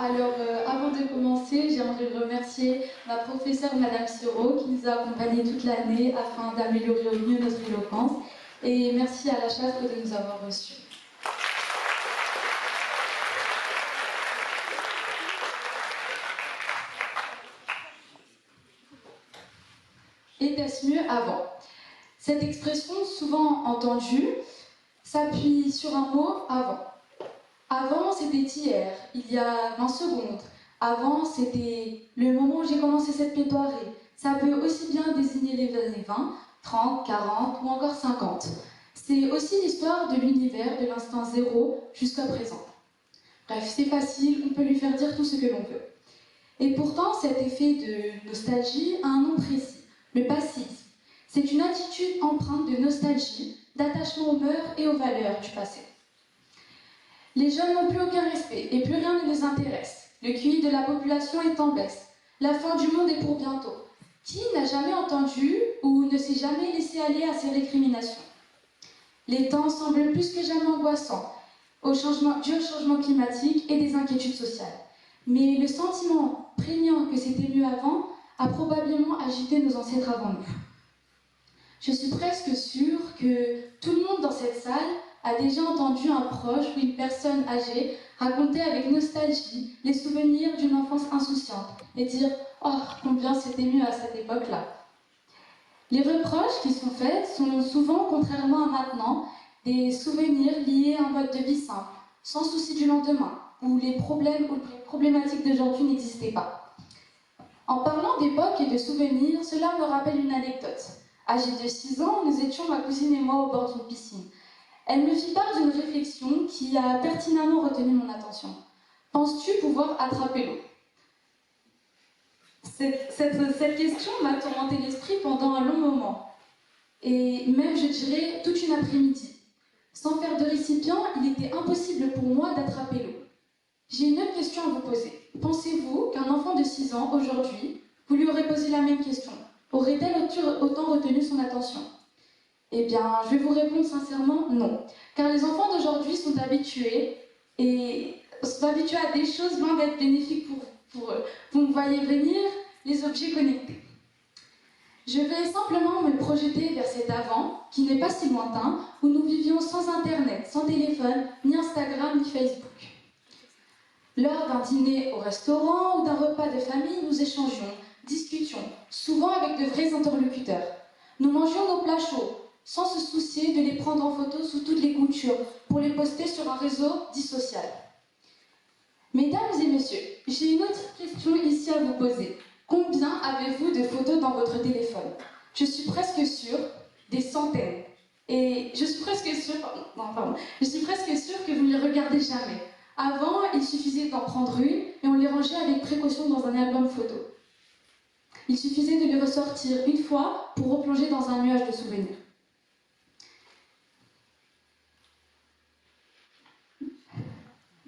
Alors, avant de commencer, j'aimerais remercier ma professeure Madame Siro qui nous a accompagnés toute l'année afin d'améliorer au mieux notre éloquence. Et merci à la chastre de nous avoir reçus. Était-ce mieux avant? Cette expression, souvent entendue, s'appuie sur un mot avant. Avant, c'était hier, il y a 20 secondes. Avant, c'était le moment où j'ai commencé cette plaidoirie. Ça peut aussi bien désigner les années 20, 30, 40 ou encore 50. C'est aussi l'histoire de l'univers de l'instant zéro jusqu'à présent. Bref, c'est facile, on peut lui faire dire tout ce que l'on veut. Et pourtant, cet effet de nostalgie a un nom précis, le passisme. C'est une attitude empreinte de nostalgie, d'attachement aux mœurs et aux valeurs du passé. Les jeunes n'ont plus aucun respect et plus rien ne les intéresse. Le QI de la population est en baisse. La fin du monde est pour bientôt. Qui n'a jamais entendu ou ne s'est jamais laissé aller à ces récriminations? Les temps semblent plus que jamais angoissants, dû au changement climatique et des inquiétudes sociales. Mais le sentiment prégnant que c'était mieux avant a probablement agité nos ancêtres avant nous. Je suis presque sûre que tout le monde dans cette salle a déjà entendu un proche ou une personne âgée raconter avec nostalgie les souvenirs d'une enfance insouciante et dire « Oh, combien c'était mieux à cette époque-là ». Les reproches qui sont faits sont souvent, contrairement à maintenant, des souvenirs liés à un mode de vie simple, sans souci du lendemain, où les problèmes ou les problématiques d'aujourd'hui n'existaient pas. En parlant d'époque et de souvenirs, cela me rappelle une anecdote. Âgée de 6 ans, nous étions, ma cousine et moi, au bord d'une piscine. Elle me fit part d'une réflexion qui a pertinemment retenu mon attention. Penses-tu pouvoir attraper l'eau? Cette question m'a tourmenté l'esprit pendant un long moment, et même, je dirais, toute une après-midi. Sans faire de récipient, il était impossible pour moi d'attraper l'eau. J'ai une autre question à vous poser. Pensez-vous qu'un enfant de 6 ans, aujourd'hui, vous lui aurez posé la même question? Aurait-elle autant retenu son attention? Eh bien, je vais vous répondre sincèrement, non. Car les enfants d'aujourd'hui sont habitués à des choses loin d'être bénéfiques pour eux. Vous me voyez venir, les objets connectés. Je vais simplement me projeter vers cet avant, qui n'est pas si lointain, où nous vivions sans Internet, sans téléphone, ni Instagram, ni Facebook. Lors d'un dîner au restaurant ou d'un repas de famille, nous échangions, discutions, souvent avec de vrais interlocuteurs. Nous mangions nos plats chauds, sans se soucier de les prendre en photo sous toutes les coutures, pour les poster sur un réseau dit social. Mesdames et messieurs, j'ai une autre question ici à vous poser. Combien avez-vous de photos dans votre téléphone? Je suis presque sûre, des centaines. Et je suis presque sûre que vous ne les regardez jamais. Avant, il suffisait d'en prendre une et on les rangeait avec précaution dans un album photo. Il suffisait de les ressortir une fois pour replonger dans un nuage de souvenirs.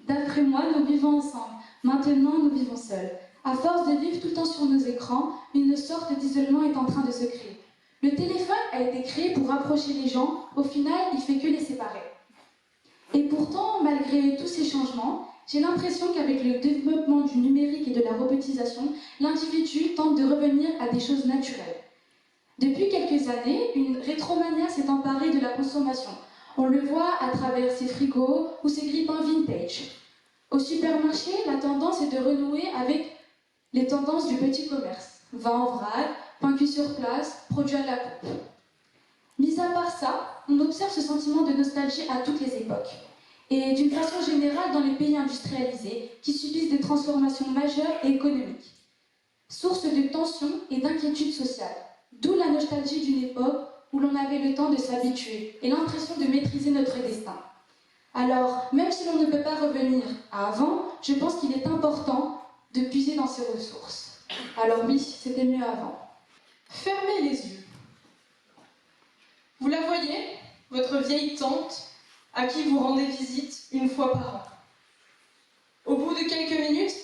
D'après moi, nous vivons ensemble. Maintenant, nous vivons seuls. À force de vivre tout le temps sur nos écrans, une sorte d'isolement est en train de se créer. Le téléphone a été créé pour rapprocher les gens, au final, il ne fait que les séparer. Et pourtant, malgré tous ces changements, j'ai l'impression qu'avec le développement du numérique et de la robotisation, l'individu tente de revenir à des choses naturelles. Depuis quelques années, une rétromania s'est emparée de la consommation. On le voit à travers ses frigos ou ses grippins vintage. Au supermarché, la tendance est de renouer avec les tendances du petit commerce. Vin en vrac, pain cuit sur place, produits à la coupe. Mis à part ça, on observe ce sentiment de nostalgie à toutes les époques. Et d'une façon générale dans les pays industrialisés qui subissent des transformations majeures et économiques. Source de tensions et d'inquiétudes sociales. D'où la nostalgie d'une époque où l'on avait le temps de s'habituer et l'impression de maîtriser notre destin. Alors, même si l'on ne peut pas revenir à avant, je pense qu'il est important de puiser dans ses ressources. Alors oui, c'était mieux avant. Fermez les yeux. Vous la voyez, votre vieille tante, à qui vous rendez visite une fois par an. Au bout de quelques minutes,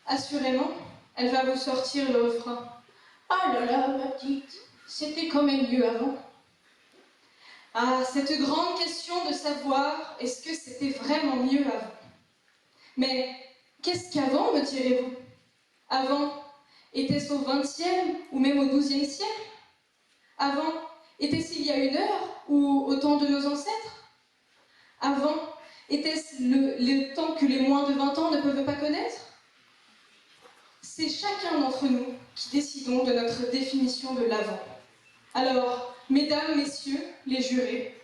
assurément, elle va vous sortir le refrain. « Ah là là, ma petite, c'était quand même mieux avant. » Ah, cette grande question de savoir, est-ce que c'était vraiment mieux avant? Mais Qu'est-ce qu'avant, me direz-vous? Avant, était-ce au XXe ou même au XIIe siècle? Avant, était-ce il y a 1 heure ou au temps de nos ancêtres? Avant, était-ce le temps que les moins de 20 ans ne peuvent pas connaître? C'est chacun d'entre nous qui décidons de notre définition de l'avant. Alors, mesdames, messieurs, les jurés,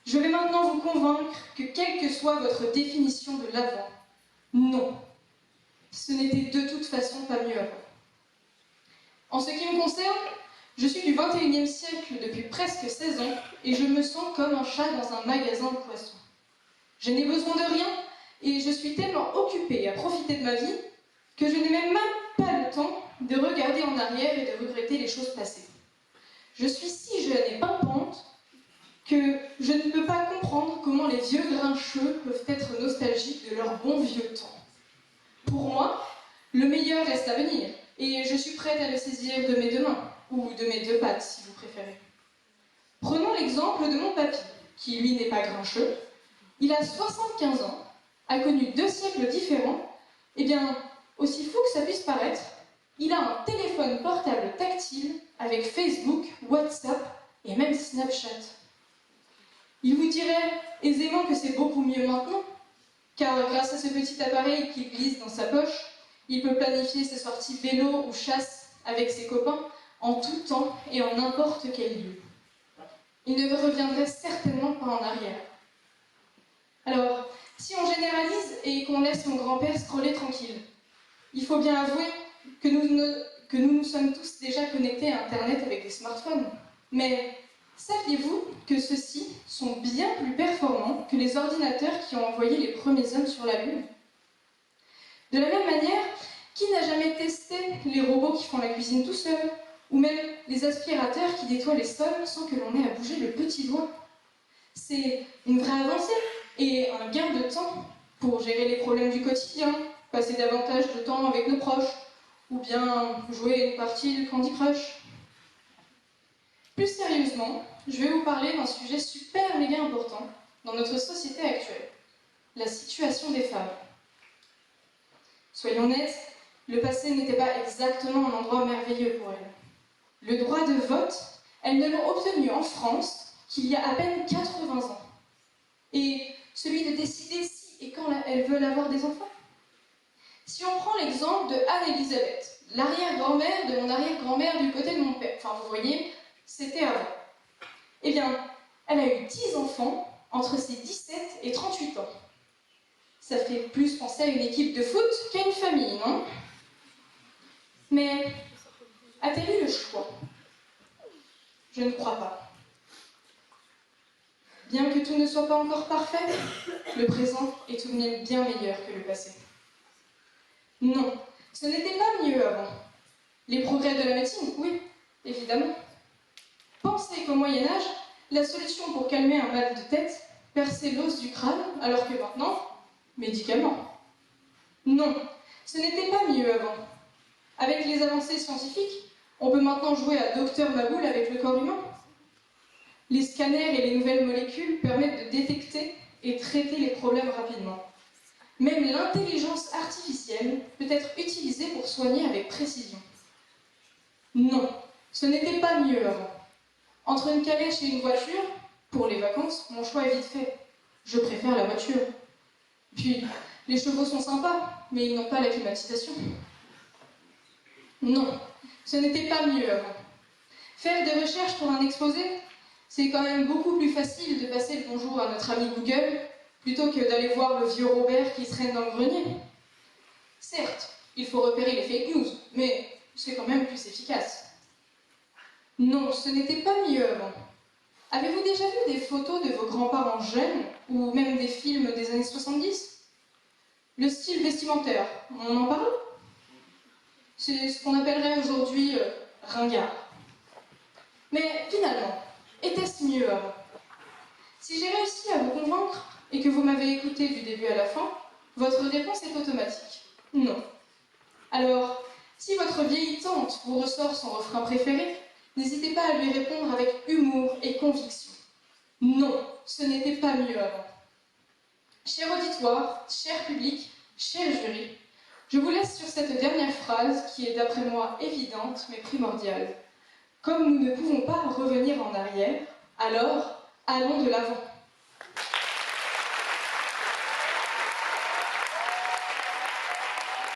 je vais maintenant vous convaincre que quelle que soit votre définition de l'avant, non, ce n'était de toute façon pas mieux avant. En ce qui me concerne, je suis du XXIe siècle depuis presque 16 ans et je me sens comme un chat dans un magasin de poissons. Je n'ai besoin de rien et je suis tellement occupée à profiter de ma vie que je n'ai même pas le temps de regarder en arrière et de regretter les choses passées. Je suis si jeune et pimpante que je ne peux pas comprendre comment les vieux grincheux peuvent être nostalgiques de leur bon vieux temps. Pour moi, le meilleur reste à venir, et je suis prête à le saisir de mes 2 mains, ou de mes 2 pattes si vous préférez. Prenons l'exemple de mon papy, qui lui n'est pas grincheux. Il a 75 ans, a connu 2 siècles différents, et bien, aussi fou que ça puisse paraître, il a un téléphone portable tactile avec Facebook, WhatsApp et même Snapchat. Il vous dirait aisément que c'est beaucoup mieux maintenant, car grâce à ce petit appareil qui glisse dans sa poche, il peut planifier ses sorties vélo ou chasse avec ses copains en tout temps et en n'importe quel lieu. Il ne reviendrait certainement pas en arrière. Alors, si on généralise et qu'on laisse mon grand-père scroller tranquille, il faut bien avouer que nous sommes tous déjà connectés à Internet avec des smartphones. Mais saviez-vous que ceux-ci sont bien plus performants que les ordinateurs qui ont envoyé les premiers hommes sur la Lune? De la même manière, qui n'a jamais testé les robots qui font la cuisine tout seuls, ou même les aspirateurs qui nettoient les sols sans que l'on ait à bouger le petit doigt? C'est une vraie avancée et un gain de temps pour gérer les problèmes du quotidien, passer davantage de temps avec nos proches, ou bien jouer une partie de Candy Crush. Plus sérieusement, je vais vous parler d'un sujet super méga important dans notre société actuelle, la situation des femmes. Soyons nets, le passé n'était pas exactement un endroit merveilleux pour elles. Le droit de vote, elles ne l'ont obtenu en France qu'il y a à peine 80 ans. Et celui de décider si et quand elles veulent avoir des enfants. Si on prend l'exemple de Anne-Elisabeth, l'arrière-grand-mère de mon arrière-grand-mère du côté de mon père, enfin vous voyez, c'était avant. Eh bien, elle a eu 10 enfants entre ses 17 et 38 ans. Ça fait plus penser à une équipe de foot qu'à une famille, non? Mais a-t-elle eu le choix? Je ne crois pas. Bien que tout ne soit pas encore parfait, le présent est tout de même bien meilleur que le passé. Non, ce n'était pas mieux avant. Les progrès de la médecine, oui, évidemment. Pensez qu'au Moyen-Âge, la solution pour calmer un mal de tête, perçait l'os du crâne, alors que maintenant, médicaments. Non, ce n'était pas mieux avant. Avec les avancées scientifiques, on peut maintenant jouer à Docteur Maboul avec le corps humain. Les scanners et les nouvelles molécules permettent de détecter et traiter les problèmes rapidement. Même l'intelligence artificielle peut être utilisée pour soigner avec précision. Non, ce n'était pas mieux avant. Entre une calèche et une voiture, pour les vacances, mon choix est vite fait. Je préfère la voiture. Puis, les chevaux sont sympas, mais ils n'ont pas la climatisation. Non, ce n'était pas mieux avant. Faire des recherches pour un exposé, c'est quand même beaucoup plus facile de passer le bonjour à notre ami Google plutôt que d'aller voir le vieux Robert qui traîne dans le grenier. Certes, il faut repérer les fake news, mais c'est quand même plus efficace. Non, ce n'était pas mieux avant. Avez-vous déjà vu des photos de vos grands-parents jeunes, ou même des films des années 70? Le style vestimentaire, on en parle? C'est ce qu'on appellerait aujourd'hui ringard. Mais finalement, était-ce mieux avant? Si j'ai réussi à vous convaincre et que vous m'avez écouté du début à la fin, votre réponse est automatique. Non. Alors, si votre vieille tante vous ressort son refrain préféré, n'hésitez pas à lui répondre avec humour et conviction. Non, ce n'était pas mieux avant. Cher auditoire, cher public, cher jury, Je vous laisse sur cette dernière phrase qui est d'après moi évidente mais primordiale. Comme nous ne pouvons pas revenir en arrière, alors allons de l'avant.